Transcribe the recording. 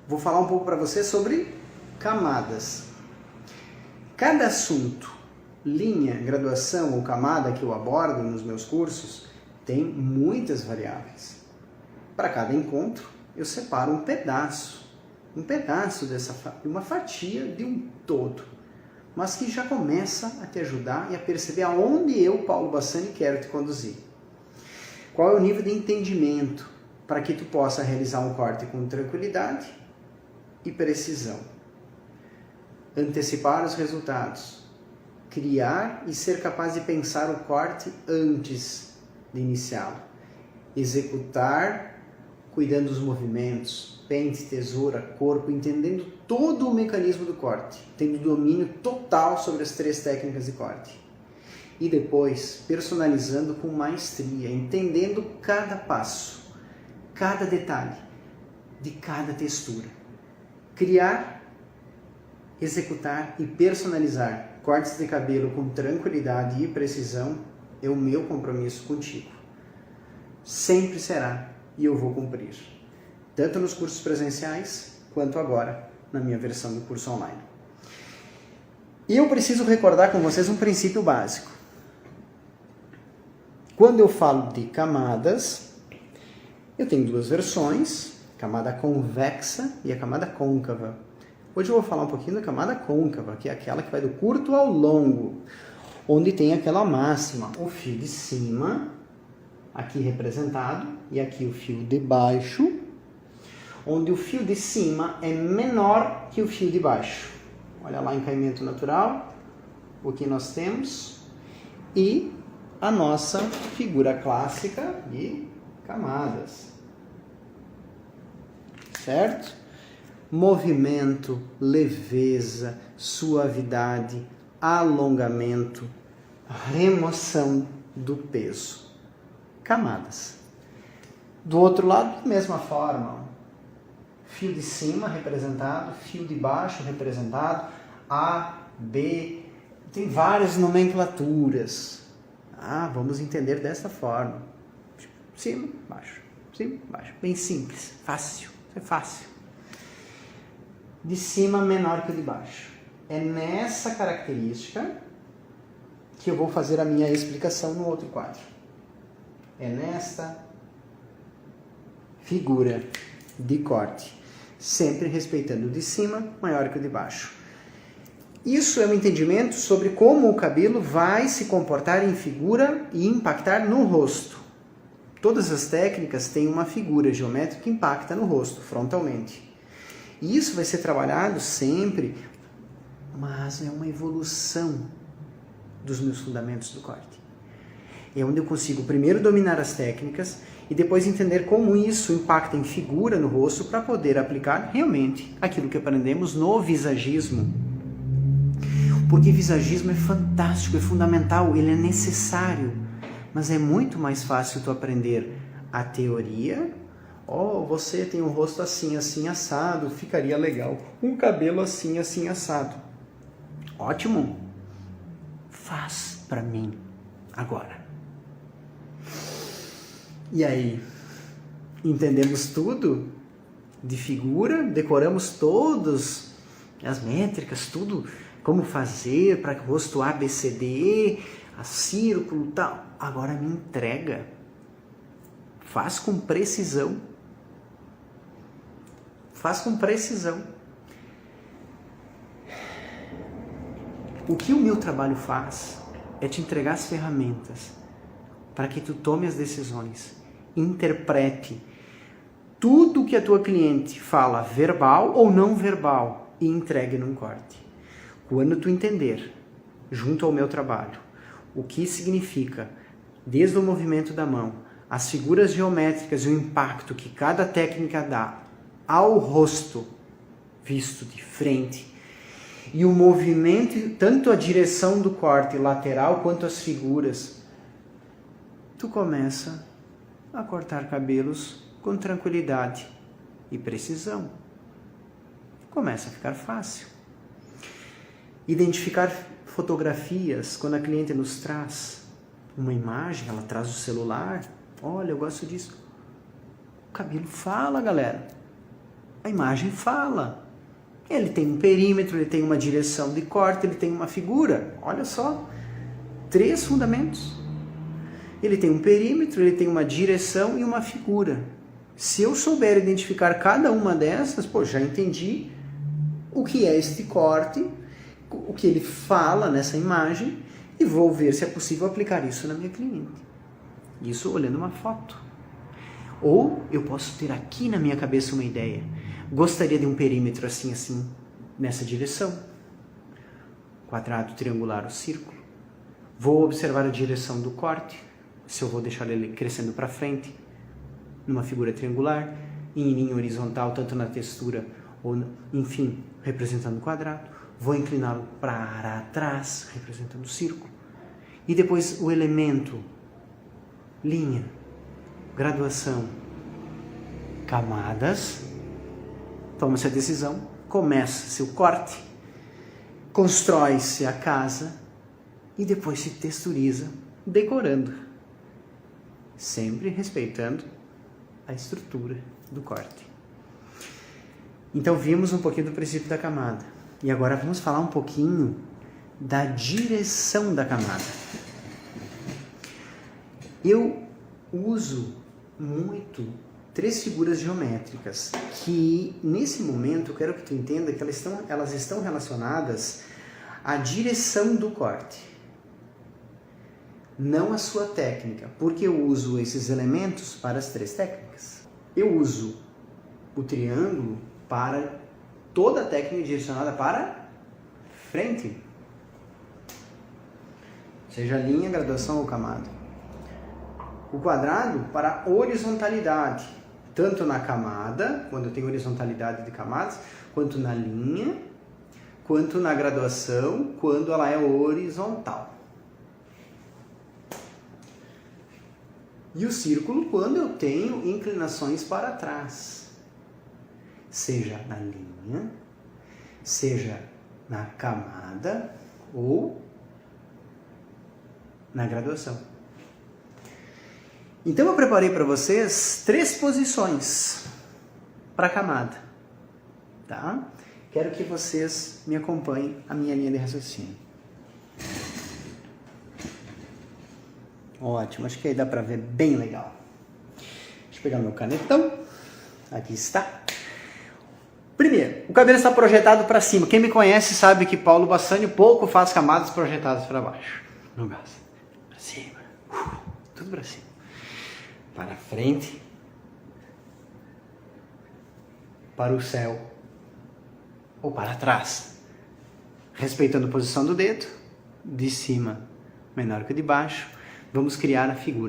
vou falar um pouco para você sobre camadas. Cada assunto, linha, graduação ou camada que eu abordo nos meus cursos tem muitas variáveis. Para cada encontro, eu separo um pedaço uma fatia de um todo, mas que já começa a te ajudar e a perceber aonde eu, Paulo Bassani, quero te conduzir. Qual é o nível de entendimento para que tu possa realizar um corte com tranquilidade e precisão. Antecipar os resultados. Criar e ser capaz de pensar o corte antes de iniciá-lo. Executar, cuidando dos movimentos, pente, tesoura, corpo, entendendo todo o mecanismo do corte, tendo domínio total sobre as 3 técnicas de corte. E depois, personalizando com maestria, entendendo cada passo, cada detalhe de cada textura. Criar, executar e personalizar cortes de cabelo com tranquilidade e precisão é o meu compromisso contigo. Sempre será e eu vou cumprir. Tanto nos cursos presenciais, quanto agora na minha versão do curso online. E eu preciso recordar com vocês um princípio básico. Quando eu falo de camadas, eu tenho 2 versões, camada convexa e a camada côncava. Hoje eu vou falar um pouquinho da camada côncava, que é aquela que vai do curto ao longo, onde tem aquela máxima, o fio de cima, aqui representado, e aqui o fio de baixo, onde o fio de cima é menor que o fio de baixo. Olha lá em caimento natural, o que nós temos, e a nossa figura clássica de camadas. Certo? Movimento, leveza, suavidade, alongamento, remoção do peso. Camadas. Do outro lado, da mesma forma, fio de cima representado, fio de baixo representado, A, B, tem várias nomenclaturas. Vamos entender dessa forma. Cima, baixo, bem simples, fácil, é fácil. De cima menor que o de baixo. É nessa característica que eu vou fazer a minha explicação no outro quadro. É nesta figura de corte, sempre respeitando o de cima maior que o de baixo. Isso é um entendimento sobre como o cabelo vai se comportar em figura e impactar no rosto. Todas as técnicas têm uma figura geométrica que impacta no rosto, frontalmente. E isso vai ser trabalhado sempre, mas é uma evolução dos meus fundamentos do corte. É onde eu consigo primeiro dominar as técnicas e depois entender como isso impacta em figura no rosto para poder aplicar realmente aquilo que aprendemos no visagismo. Porque visagismo é fantástico, é fundamental, ele é necessário, mas é muito mais fácil tu aprender a teoria. Você tem um rosto assim, assim, assado, ficaria legal. Um cabelo assim, assim, assado. Ótimo. Faz para mim agora. E aí, entendemos tudo de figura, decoramos todas as métricas, tudo, como fazer para o rosto A, B, C, D, a círculo e tal. Agora me entrega. Faz com precisão. Faz com precisão. O que o meu trabalho faz é te entregar as ferramentas para que tu tome as decisões, interprete tudo que a tua cliente fala, verbal ou não verbal, e entregue num corte. Quando tu entender, junto ao meu trabalho, o que significa, desde o movimento da mão, as figuras geométricas e o impacto que cada técnica dá ao rosto, visto de frente, e o movimento, tanto a direção do corte lateral quanto as figuras, tu começa a cortar cabelos com tranquilidade e precisão. Começa a ficar fácil. Identificar fotografias, quando a cliente nos traz uma imagem, ela traz o celular, olha, eu gosto disso. O cabelo fala, galera. A imagem fala. Ele tem um perímetro, ele tem uma direção de corte, ele tem uma figura. Olha só, 3 fundamentos. Ele tem um perímetro, ele tem uma direção e uma figura. Se eu souber identificar cada uma dessas, pô, já entendi o que é este corte, o que ele fala nessa imagem, e vou ver se é possível aplicar isso na minha cliente. Isso olhando uma foto. Ou eu posso ter aqui na minha cabeça uma ideia. Gostaria de um perímetro assim, assim, nessa direção. Quadrado, triangular ou círculo. Vou observar a direção do corte, se eu vou deixar ele crescendo para frente, numa figura triangular, em linha horizontal, tanto na textura ou, enfim, representando o quadrado. Vou incliná-lo para trás, representando o círculo. E depois o elemento, linha, graduação, camadas. Toma-se a decisão, começa-se o corte, constrói-se a casa e depois se texturiza, decorando. Sempre respeitando a estrutura do corte. Então vimos um pouquinho do princípio da camada. E agora vamos falar um pouquinho da direção da camada. Eu uso muito 3 figuras geométricas que, nesse momento, eu quero que tu entenda que elas estão relacionadas à direção do corte, não à sua técnica, porque eu uso esses elementos para as 3 técnicas. Eu uso o triângulo para toda a técnica direcionada para frente, seja linha, graduação ou camada. O quadrado para horizontalidade, tanto na camada, quando eu tenho horizontalidade de camadas, quanto na linha, quanto na graduação, quando ela é horizontal. E o círculo quando eu tenho inclinações para trás, seja na linha, seja na camada ou na graduação. Então eu preparei para vocês 3 posições para a camada, tá? Quero que vocês me acompanhem a minha linha de raciocínio. Ótimo, acho que aí dá para ver bem legal. Deixa eu pegar meu canetão. Aqui está. Primeiro, o cabelo está projetado para cima. Quem me conhece sabe que Paulo Bassani pouco faz camadas projetadas para baixo. Não gosta. Para cima. Tudo para cima. Para frente. Para o céu. Ou para trás. Respeitando a posição do dedo. De cima menor que o de baixo. Vamos criar a figura.